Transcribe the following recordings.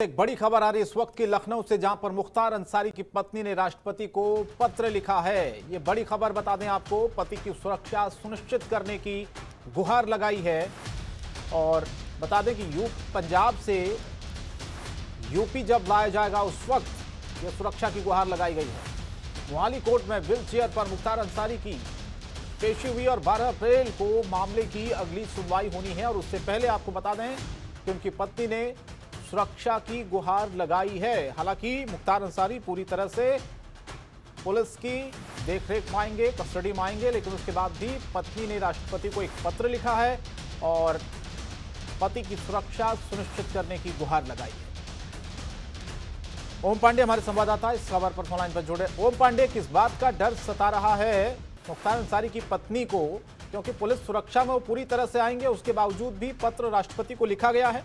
एक बड़ी खबर आ रही है इस वक्त की लखनऊ से, जहां पर मुख्तार अंसारी की पत्नी ने राष्ट्रपति को पत्र लिखा है। ये बड़ी खबर बता दें आपको, पति की सुरक्षा सुनिश्चित करने की गुहार लगाई है। और बता दें कि पंजाब से यूपी जब लाया जाएगा उस वक्त ये सुरक्षा की गुहार लगाई गई है। मोहाली कोर्ट में व्हील चेयर पर मुख्तार अंसारी की पेशी हुई और 12 अप्रैल को मामले की अगली सुनवाई होनी है। और उससे पहले आपको बता दें कि उनकी पत्नी ने सुरक्षा की गुहार लगाई है। हालांकि मुख्तार अंसारी पूरी तरह से पुलिस की देखरेख में आएंगे, कस्टडी में आएंगे, लेकिन उसके बाद भी पत्नी ने राष्ट्रपति को एक पत्र लिखा है और पति की सुरक्षा सुनिश्चित करने की गुहार लगाई है। ओम पांडे हमारे संवाददाता इस खबर पर फोन लाइन पर जुड़े। ओम पांडे, किस बात का डर सता रहा है मुख्तार अंसारी की पत्नी को, क्योंकि पुलिस सुरक्षा में वो पूरी तरह से आएंगे, उसके बावजूद भी पत्र राष्ट्रपति को लिखा गया है?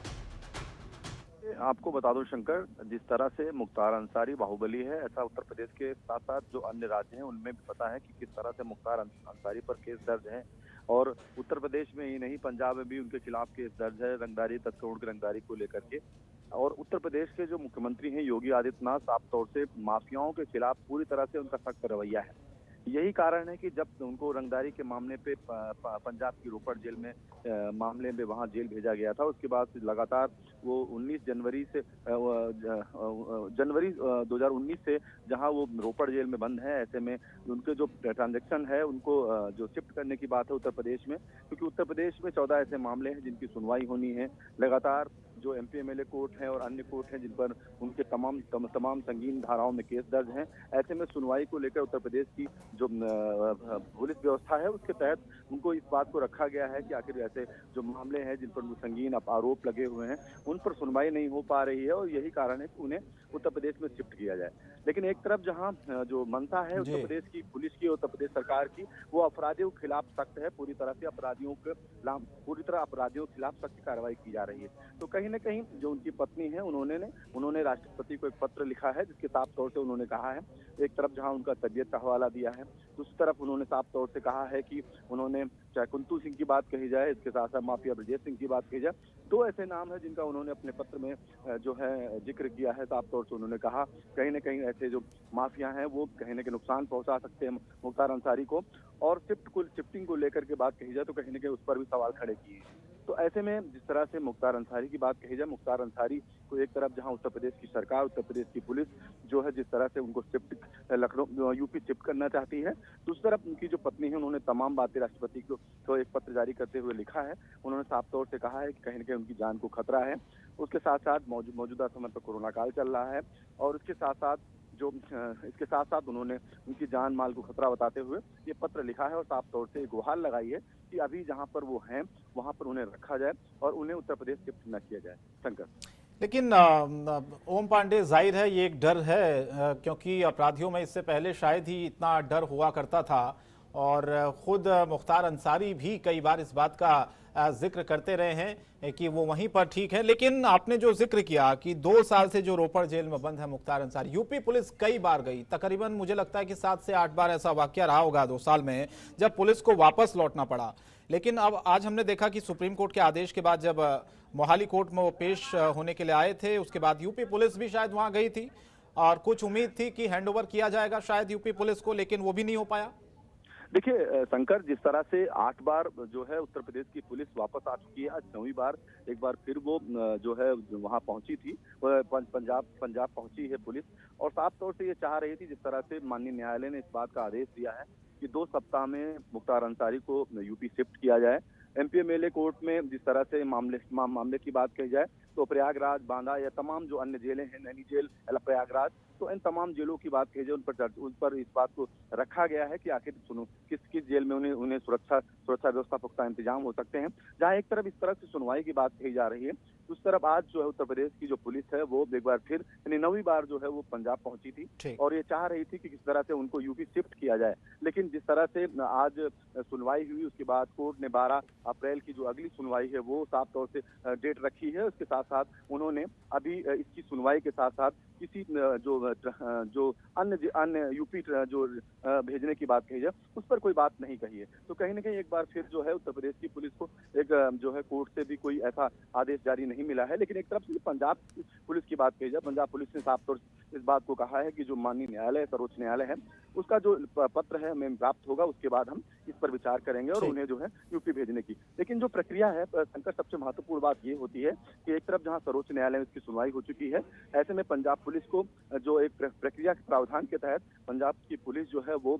आपको बता दो शंकर, जिस तरह से मुख्तार अंसारी बाहुबली है, ऐसा उत्तर प्रदेश के साथ साथ जो अन्य राज्य हैं उनमें भी पता है कि किस तरह से मुख्तार अंसारी पर केस दर्ज है। और उत्तर प्रदेश में ही नहीं, पंजाब में भी उनके खिलाफ केस दर्ज है रंगदारी, 10 करोड़ की रंगदारी को लेकर के। और उत्तर प्रदेश के जो मुख्यमंत्री हैं योगी आदित्यनाथ, साफ तौर से माफियाओं के खिलाफ पूरी तरह से उनका सख्त रवैया है। यही कारण है कि जब उनको रंगदारी के मामले पे पंजाब की रोपड़ जेल में मामले में वहां जेल भेजा गया था, उसके बाद लगातार वो 19 जनवरी से जनवरी 2019 से जहां वो रोपड़ जेल में बंद है, ऐसे में उनके जो ट्रांजैक्शन है उनको जो शिफ्ट करने की बात है उत्तर प्रदेश में, क्योंकि उत्तर प्रदेश में 14 ऐसे मामले हैं जिनकी सुनवाई होनी है। लगातार जो एमपी एमएलए कोर्ट है और अन्य कोर्ट हैं जिन पर उनके तमाम संगीन धाराओं में केस दर्ज हैं। ऐसे में सुनवाई को लेकर उत्तर प्रदेश की जो पुलिस व्यवस्था है उसके तहत उनको इस बात को रखा गया है कि आखिर ऐसे जो मामले हैं जिन पर संगीन आरोप लगे हुए हैं उन पर सुनवाई नहीं हो पा रही है, और यही कारण है कि उन्हें उत्तर प्रदेश में शिफ्ट किया जाए। लेकिन एक तरफ जहां जो मनसा है उत्तर प्रदेश की पुलिस की, उत्तर प्रदेश सरकार की, वो अपराधियों के खिलाफ सख्त है, पूरी तरह अपराधियों के खिलाफ सख्त कार्रवाई की जा रही है। तो कहीं न कहीं जो उनकी पत्नी है उन्होंने राष्ट्रपति को एक पत्र लिखा है, जिसके साफ तौर से उन्होंने कहा है, एक तरफ जहां उनका तबीयत का हवाला दिया है, दूसरी तरफ उन्होंने साफ तौर से कहा है कि उन्होंने चाहे कुंतु सिंह की बात कही जाए, इसके साथ साथ माफिया ब्रजेश सिंह की बात कही जाए, 2 ऐसे नाम है जिनका उन्होंने अपने पत्र में जो है जिक्र किया है। साफ तौर से उन्होंने कहा कहीं न कहीं ऐसे जो माफिया हैं वो कहीं न कहीं नुकसान पहुंचा सकते हैं मुख्तार अंसारी को, और शिफ्टिंग को लेकर के बात कही जाए तो कहीं न कहीं उस पर भी सवाल खड़े किए। तो ऐसे में जिस तरह से मुख्तार अंसारी की बात कही जाए, मुख्तार अंसारी को एक तरफ जहां उत्तर प्रदेश की सरकार, उत्तर प्रदेश की पुलिस जो है जिस तरह से उनको लखनऊ यूपी शिफ्ट करना चाहती है, दूसरी तरफ उनकी जो पत्नी है उन्होंने तमाम बातें राष्ट्रपति को तो एक पत्र जारी करते हुए लिखा है। उन्होंने साफ तौर से कहा है कि कहीं न कहीं उनकी जान को खतरा है। उसके साथ साथ मौजूदा समय पर कोरोना काल चल रहा है, और इसके साथ साथ उन्होंने उनकी जान माल को खतरा बताते हुए ये पत्र लिखा है और साफ तौर से गुहार लगाई है कि अभी जहां पर वो हैं वहां पर उन्हें रखा जाए और उन्हें उत्तर प्रदेश शिफ्ट न किया जाए। शंकर, लेकिन ओम पांडे, जाहिर है ये एक डर है, क्योंकि अपराधियों में इससे पहले शायद ही इतना डर हुआ करता था, और खुद मुख्तार अंसारी भी कई बार इस बात का जिक्र करते रहे हैं कि वो वहीं पर ठीक है। लेकिन आपने जो जिक्र किया कि 2 साल से जो रोपड़ जेल में बंद है मुख्तार अंसारी, यूपी पुलिस कई बार गई, तकरीबन मुझे लगता है कि 7 से 8 बार ऐसा वाकया रहा होगा 2 साल में, जब पुलिस को वापस लौटना पड़ा। लेकिन अब आज हमने देखा कि सुप्रीम कोर्ट के आदेश के बाद जब मोहाली कोर्ट में वो पेश होने के लिए आए थे, उसके बाद यूपी पुलिस भी शायद वहां गई थी और कुछ उम्मीद थी कि हैंडओवर किया जाएगा शायद यूपी पुलिस को, लेकिन वो भी नहीं हो पाया। देखिए शंकर, जिस तरह से 8 बार जो है उत्तर प्रदेश की पुलिस वापस आ चुकी है, आज 9वीं बार एक बार फिर वो जो है वहां पहुंची थी, पंजाब पहुंची है पुलिस, और साफ तौर से ये चाह रही थी, जिस तरह से माननीय न्यायालय ने इस बात का आदेश दिया है कि 2 सप्ताह में मुख्तार अंसारी को यूपी शिफ्ट किया जाए। एमपी एमएलए कोर्ट में जिस तरह से मामले की बात कही जाए तो प्रयागराज, बांदा या तमाम जो अन्य जेलें हैं, नैनी जेल, प्रयागराज, तो इन तमाम जेलों की बात कही जाए उन पर इस बात को रखा गया है कि आखिर सुनो किस जेल में उन्हें सुरक्षा व्यवस्था पुख्ता इंतजाम हो सकते हैं। जहां एक तरफ इस तरह से सुनवाई की बात कही जा रही है, उस तरफ आज जो है उत्तर प्रदेश की जो पुलिस है वो एक बार फिर यानी 9वीं बार जो है वो पंजाब पहुंची थी और ये चाह रही थी कि किस तरह से उनको यूपी शिफ्ट किया जाए। लेकिन जिस तरह से आज सुनवाई हुई, उसके बाद कोर्ट ने 12 अप्रैल की जो अगली सुनवाई है वो साफ तौर से डेट रखी है। उसके साथ साथ उन्होंने अभी इसकी सुनवाई के साथ साथ किसी जो अन्य यूपी जो भेजने की बात कही है उस पर कोई बात नहीं कही है। तो कहीं ना कहीं एक बार फिर जो है उत्तर प्रदेश की पुलिस को एक जो है कोर्ट से भी कोई ऐसा आदेश जारी नहीं मिला है। लेकिन एक तरफ से पंजाब पुलिस की बात कही जाए, पंजाब पुलिस ने साफ तौर से इस बात को कहा है कि जो माननीय न्यायालय, सर्वोच्च न्यायालय है, उसका जो पत्र है हमें प्राप्त होगा, उसके बाद हम इस पर विचार करेंगे और उन्हें जो है यूपी भेजने की। लेकिन जो प्रक्रिया है शंकर, सबसे महत्वपूर्ण बात ये होती है कि एक तरफ जहां सर्वोच्च न्यायालय में इसकी सुनवाई हो चुकी है, ऐसे में पंजाब पुलिस को जो एक प्रक्रिया के प्रावधान के तहत पंजाब की पुलिस जो है वो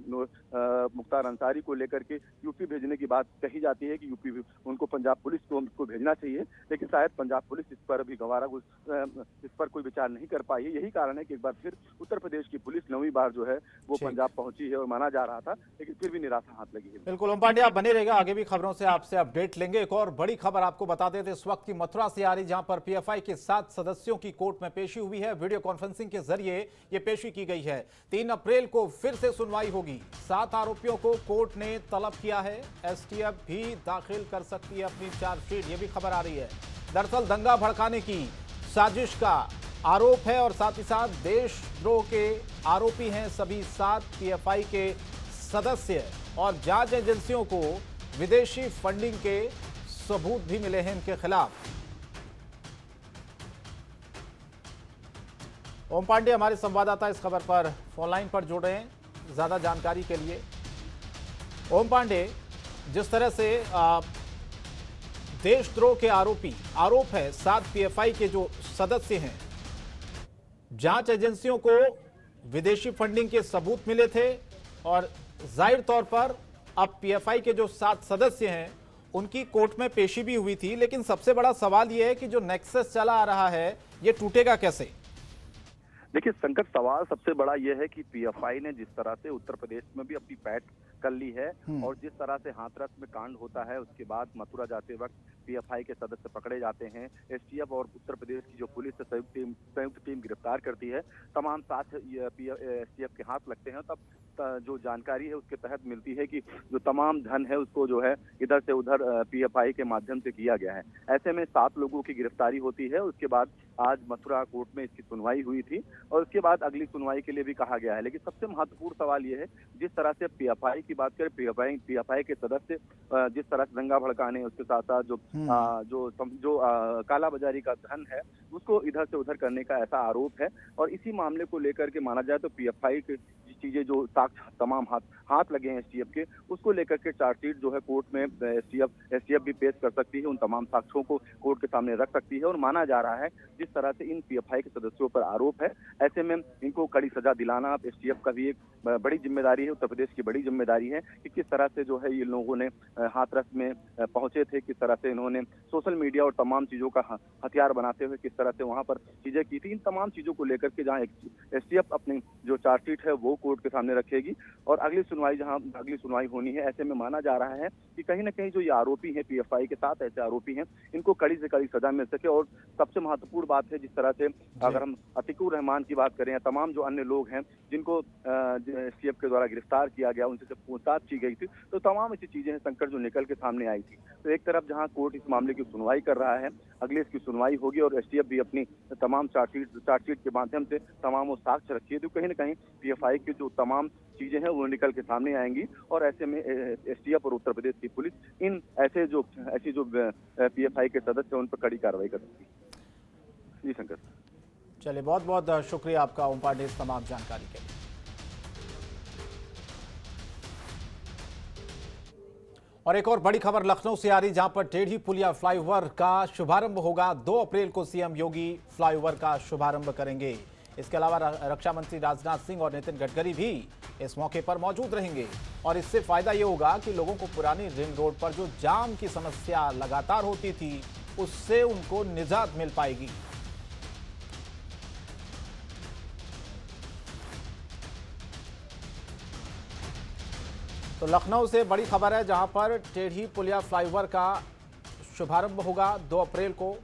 मुख्तार अंसारी को लेकर के यूपी भेजने की बात कही जाती है कि यूपी उनको पंजाब पुलिस को उनको भेजना चाहिए। लेकिन शायद पंजाब पुलिस इस पर अभी गवारा इस पर कोई विचार नहीं कर पाई है। यही कारण है कि एक बार फिर उत्तर प्रदेश की पुलिस 9वीं बार जो है वो पंजाब पहुंची है और माना जा रहा था, लेकिन फिर भी निराशा हाथ लगी है। बिल्कुल ओम पांडे, आप बने रहेगा, आगे भी खबरों से आपसे अपडेट लेंगे। एक और बड़ी खबर आपको बता देते इस वक्त की मथुरा से आ रही, जहां पर पीएफआई के 7 सदस्यों की कोर्ट में पेशी हुई है। वीडियो कॉन्फ्रेंसिंग के जरिए ये पेशी की गई है। 3 अप्रैल को फिर से सुनवाई होगी। 7 आरोपियों को कोर्ट ने तलब किया है। एसटीएफ भी दाखिल कर सकती है अपनी चार्जशीट, ये भी खबर आ रही है। दरअसल दंगा भड़काने की साजिश का आरोप है और साथ ही साथ देशद्रोह के आरोपी हैं सभी 7 पीएफआई के सदस्य, और जांच एजेंसियों को विदेशी फंडिंग के सबूत भी मिले हैं इनके खिलाफ। ओम पांडे हमारे संवाददाता इस खबर पर फोन लाइन पर जुड़ रहे हैं ज्यादा जानकारी के लिए। ओम पांडे, जिस तरह से देशद्रोह के आरोप है 7 पीएफआई के जो सदस्य हैं, जांच एजेंसियों को विदेशी फंडिंग के सबूत मिले थे और जाहिर तौर पर अब पीएफआई के जो 7 सदस्य हैं उनकी कोर्ट में पेशी भी हुई थी। लेकिन सबसे बड़ा सवाल यह है कि जो नेक्सस चला आ रहा है ये टूटेगा कैसे? देखिए संकट, सवाल सबसे बड़ा यह है कि पीएफआई ने जिस तरह से उत्तर प्रदेश में भी अपनी पैठ कर ली है और जिस तरह से हाथरस में कांड होता है, उसके बाद मथुरा जाते वक्त पीएफआई के सदस्य पकड़े जाते हैं, एसटीएफ और उत्तर प्रदेश की जो पुलिस संयुक्त टीम गिरफ्तार करती है, तमाम साथ एसटीएफ के हाथ लगते हैं, तब जो जानकारी है उसके तहत मिलती है कि जो तमाम धन है उसको जो है इधर से उधर पीएफआई के माध्यम से किया गया है। ऐसे में 7 लोगों की गिरफ्तारी होती है। उसके बाद आज मथुरा कोर्ट में इसकी सुनवाई हुई थी और उसके बाद अगली सुनवाई के लिए भी कहा गया है। लेकिन सबसे महत्वपूर्ण सवाल यह है, जिस तरह से पीएफआई की बात करें, पीएफआई के सदस्य जिस तरह से दंगा भड़काने, उसके साथ साथ जो कालाबाजारी का धन है उसको इधर से उधर करने का ऐसा आरोप है। और इसी मामले को लेकर के माना जाए तो पीएफआई की चीजें जो साक्ष्य तमाम हाथ लगे हैं एसटीएफ के, उसको लेकर के चार्जशीट जो है कोर्ट में एसटीएफ भी पेश कर सकती है, उन तमाम साक्ष्यों को कोर्ट के सामने रख सकती है। और माना जा रहा है जिस तरह से इन पीएफआई के सदस्यों पर आरोप है, ऐसे में इनको कड़ी सजा दिलाना एसटीएफ का भी एक बड़ी जिम्मेदारी है, उत्तर प्रदेश की बड़ी जिम्मेदारी है कि किस तरह से जो है ये लोगों ने हाथरस में पहुंचे थे, किस तरह से इन्होंने सोशल मीडिया और तमाम चीजों का हथियार बनाते हुए किस तरह से वहां पर चीजें की थी। इन तमाम चीजों को लेकर के जहां एसटीएफ अपनी जो चार्जशीट है वो कोर्ट के सामने रखेगी और अगली सुनवाई होनी है। ऐसे में माना जा रहा है कि कहीं ना कहीं जो ये आरोपी हैं, पीएफआई के 7 ऐसे आरोपी हैं, इनको कड़ी से कड़ी सजा मिल सके। और सबसे महत्वपूर्ण बात है, जिस तरह से अगर हम अतीकुर रहमान की बात करें या तमाम जो अन्य लोग हैं जिनको एसटीएफ के द्वारा गिरफ्तार किया गया, उनसे जब पूछताछ की गई थी तो तमाम ऐसी चीजें हैं संकट जो निकल के सामने आई थी। तो एक तरफ जहां कोर्ट इस मामले की सुनवाई कर रहा है, अगले इसकी सुनवाई होगी और एसटीएफ भी अपनी तमाम चार्जशीट के माध्यम से तमाम वो साक्ष्य रखी है, तो कहीं ना कहीं पीएफआई की जो तमाम चीजें हैं वो निकल के सामने आएंगी। और ऐसे में एसटीएफ और उत्तर प्रदेश की पुलिस इन ऐसी जो पीएफआई के सदस्य हैं उन पर कड़ी कार्रवाई कर सकती है। जी शंकर, चलिए बहुत बहुत शुक्रिया आपका ओम पांडे इस तमाम जानकारी के लिए। और एक और बड़ी खबर लखनऊ से आ रही, जहां पर टेढ़ी पुलिया फ्लाईओवर का शुभारंभ होगा। 2 अप्रैल को सीएम योगी फ्लाईओवर का शुभारंभ करेंगे। इसके अलावा रक्षा मंत्री राजनाथ सिंह और नितिन गडकरी भी इस मौके पर मौजूद रहेंगे और इससे फायदा ये होगा कि लोगों को पुरानी रिंग रोड पर जो जाम की समस्या लगातार होती थी उससे उनको निजात मिल पाएगी। तो लखनऊ से बड़ी खबर है, जहां पर टेढ़ी पुलिया फ्लाईओवर का शुभारंभ होगा 2 अप्रैल को।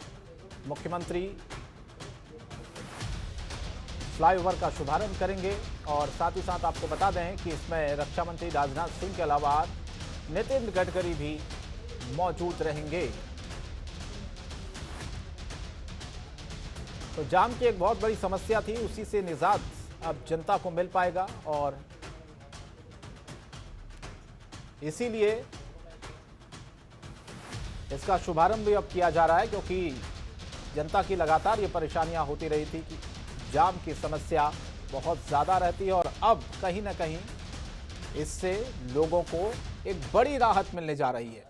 मुख्यमंत्री फ्लाईओवर का शुभारंभ करेंगे और साथ ही साथ आपको बता दें कि इसमें रक्षा मंत्री राजनाथ सिंह के अलावा नितिन गडकरी भी मौजूद रहेंगे। तो जाम की एक बहुत बड़ी समस्या थी, उसी से निजात अब जनता को मिल पाएगा और इसीलिए इसका शुभारंभ भी अब किया जा रहा है, क्योंकि जनता की लगातार ये परेशानियां होती रही थी कि जाम की समस्या बहुत ज़्यादा रहती है और अब कहीं ना कहीं इससे लोगों को एक बड़ी राहत मिलने जा रही है।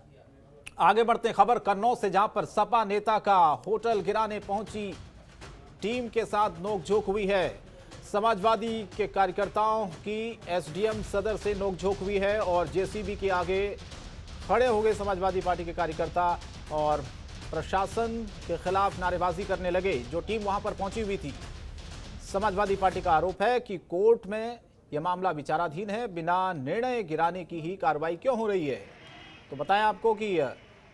आगे बढ़ते हैं खबर कन्नौज से, जहां पर सपा नेता का होटल गिराने पहुंची टीम के साथ नोकझोंक हुई है। समाजवादी के कार्यकर्ताओं की एसडीएम सदर से नोकझोंक हुई है और जेसीबी के आगे खड़े हो गए समाजवादी पार्टी के कार्यकर्ता और प्रशासन के खिलाफ नारेबाजी करने लगे। जो टीम वहां पर पहुंची हुई थी, समाजवादी पार्टी का आरोप है कि कोर्ट में यह मामला विचाराधीन है, बिना निर्णय गिराने की ही कार्रवाई क्यों हो रही है। तो बताएं आपको कि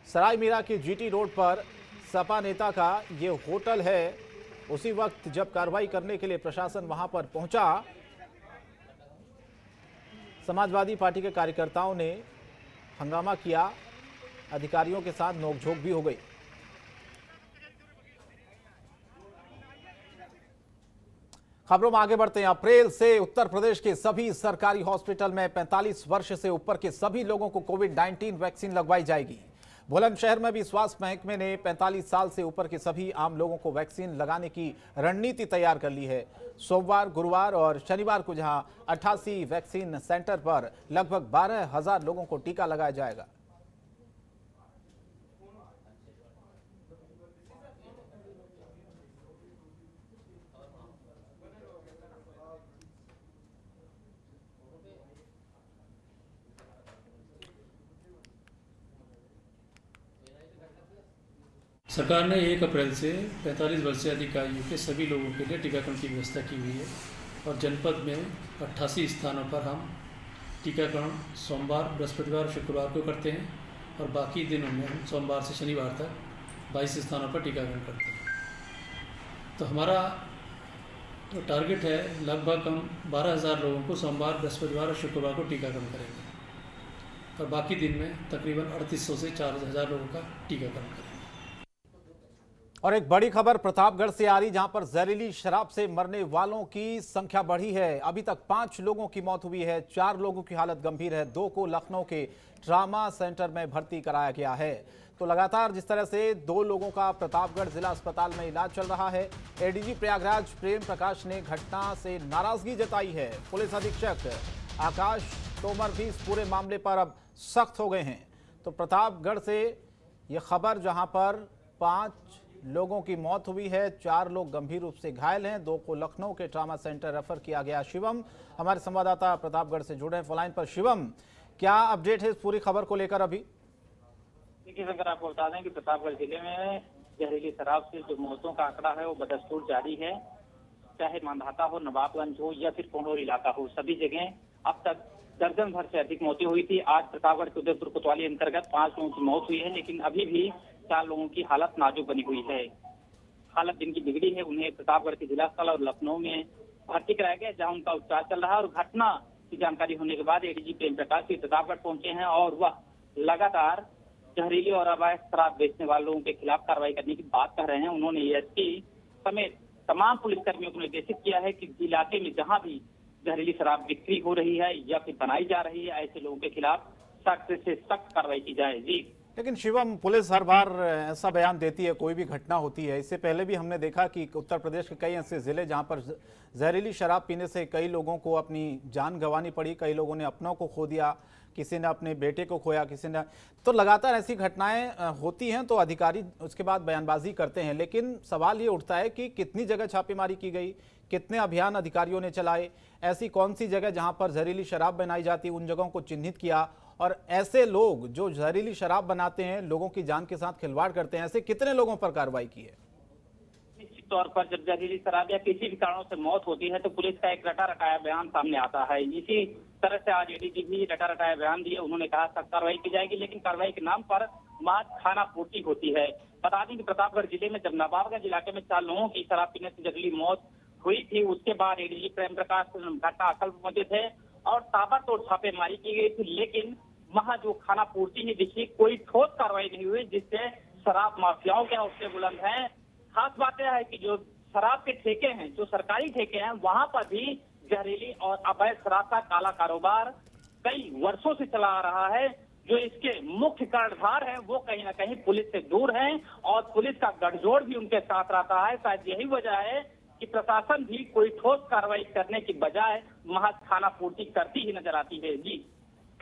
सराय मीरा के जीटी रोड पर सपा नेता का ये होटल है। उसी वक्त जब कार्रवाई करने के लिए प्रशासन वहां पर पहुंचा, समाजवादी पार्टी के कार्यकर्ताओं ने हंगामा किया, अधिकारियों के साथ नोकझोंक भी हो गई। खबरों में आगे बढ़ते हैं। अप्रैल से उत्तर प्रदेश के सभी सरकारी हॉस्पिटल में 45 वर्ष से ऊपर के सभी लोगों को कोविड-19 वैक्सीन लगवाई जाएगी। बुलंदशहर में भी स्वास्थ्य महकमे ने 45 साल से ऊपर के सभी आम लोगों को वैक्सीन लगाने की रणनीति तैयार कर ली है। सोमवार, गुरुवार और शनिवार को जहां 88 वैक्सीन सेंटर पर लगभग 12,000 लोगों को टीका लगाया जाएगा। सरकार ने 1 अप्रैल से 45 वर्ष से अधिक आयु के सभी लोगों के लिए टीकाकरण की व्यवस्था की हुई है और जनपद में 88 स्थानों पर हम टीकाकरण सोमवार, बृहस्पतिवार, शुक्रवार को करते हैं और बाकी दिनों में हम सोमवार से शनिवार तक 22 स्थानों पर टीकाकरण करते हैं। तो हमारा तो टारगेट है लगभग हम 12,000 लोगों को सोमवार, बृहस्पतिवार और शुक्रवार को टीकाकरण करेंगे और बाकी दिन में तकरीबन 3800 से 4,000 लोगों का टीकाकरण करेंगे। और एक बड़ी खबर प्रतापगढ़ से आ रही, जहां पर जहरीली शराब से मरने वालों की संख्या बढ़ी है। अभी तक 5 लोगों की मौत हुई है, 4 लोगों की हालत गंभीर है, 2 को लखनऊ के ट्रामा सेंटर में भर्ती कराया गया है। तो लगातार जिस तरह से 2 लोगों का प्रतापगढ़ जिला अस्पताल में इलाज चल रहा है, एडीजी प्रयागराज प्रेम प्रकाश ने घटना से नाराजगी जताई है। पुलिस अधीक्षक आकाश तोमर भी इस पूरे मामले पर अब सख्त हो गए हैं। तो प्रतापगढ़ से यह खबर, जहां पर 5 लोगों की मौत हुई है, 4 लोग गंभीर रूप से घायल हैं, 2 को लखनऊ के ट्रामा सेंटर रेफर किया गया। शिवम हमारे संवाददाता प्रतापगढ़ से जुड़े हैं फोनलाइन पर। शिवम, क्या अपडेट है इस पूरी खबर को लेकर अभी? देखिए शंकर, आपको बता दें कि प्रतापगढ़ जिले में जहरीली शराब से जो मौतों का आंकड़ा है वो बदस्तूर जारी है। चाहे मांधाता हो, नवाबगंज हो या फिर कोहनूर इलाका हो, सभी जगह अब तक दर्जन भर से अधिक मौतें हुई थी। आज प्रतापगढ़ के उदयपुर कोतवाली अंतर्गत 5 लोगों की मौत हुई है, लेकिन अभी भी 4 लोगों की हालत नाजुक बनी हुई है। हालत जिनकी बिगड़ी है उन्हें प्रतापगढ़ के जिला अस्पताल और लखनऊ में भर्ती कराया गया, जहां उनका उपचार चल रहा है। और घटना की जानकारी होने के बाद एडीजी प्रेम प्रकाश भी प्रतापगढ़ पहुंचे हैं और वह लगातार जहरीली और अवैध शराब बेचने वालों के खिलाफ कार्रवाई करने की बात कर रहे हैं। उन्होंने एसपी समेत तमाम पुलिसकर्मियों को निर्देशित किया है कि इलाके में जहां भी जहरीली शराब बिक्री हो रही है या फिर बनाई जा रही है, ऐसे लोगों के खिलाफ सख्त से सख्त कार्रवाई की जाए। जी, लेकिन शिवम, पुलिस हर बार ऐसा बयान देती है कोई भी घटना होती है। इससे पहले भी हमने देखा कि उत्तर प्रदेश के कई ऐसे जिले जहां पर जहरीली शराब पीने से कई लोगों को अपनी जान गंवानी पड़ी, कई लोगों ने अपनों को खो दिया, किसी ने अपने बेटे को खोया, किसी ने। तो लगातार ऐसी घटनाएं होती हैं तो अधिकारी उसके बाद बयानबाजी करते हैं, लेकिन सवाल ये उठता है कि कितनी जगह छापेमारी की गई, कितने अभियान अधिकारियों ने चलाए, ऐसी कौन सी जगह जहां पर जहरीली शराब बनाई जाती, उन जगहों को चिन्हित किया, और ऐसे लोग जो जहरीली शराब बनाते हैं, लोगों की जान के साथ खिलवाड़ करते हैं, ऐसे कितने लोगों पर कार्रवाई की है? निश्चित तौर पर जब जहरीली शराब या किसी भी कारणों से मौत होती है तो पुलिस का एक रटा रटाया बयान सामने आता है। इसी तरह से आज एडीजी भी रटा रटाया बयान दिए। उन्होंने कहा सख्त कार्रवाई की जाएगी, लेकिन कार्रवाई के नाम पर मात्र खाना पूर्ति होती है। बता दें कि प्रतापगढ़ जिले में जब नवाबगंज इलाके में 4 लोगों की शराब पीने से जहरीली मौत हुई थी, उसके बाद एडीजी प्रेम प्रकाश घटनास्थल पर पहुंचे थे और ताबड़तोड़ छापेमारी की गई थी, लेकिन वहां जो खाना पूर्ति ही दिखी, कोई ठोस कार्रवाई नहीं हुई, जिससे शराब माफियाओं के हौसले बुलंद हैं। खास बात यह है कि जो शराब के ठेके हैं, जो सरकारी ठेके हैं, वहां पर भी जहरीली और अवैध शराब का काला कारोबार कई वर्षों से चला आ रहा है। जो इसके मुख्य कर्णधार हैं वो कहीं ना कहीं पुलिस से दूर हैं और पुलिस का गठजोड़ भी उनके साथ रहता है। शायद यही वजह है कि प्रशासन भी कोई ठोस कार्रवाई करने की बजाय महज खानापूर्ति करती ही नजर आती है। जी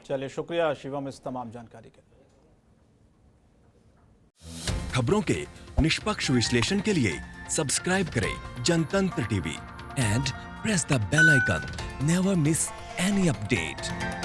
चलिए, शुक्रिया शिवम इस तमाम जानकारी के। खबरों के निष्पक्ष विश्लेषण के लिए सब्सक्राइब करें Jantantra TV and press the bell icon. Never miss any update.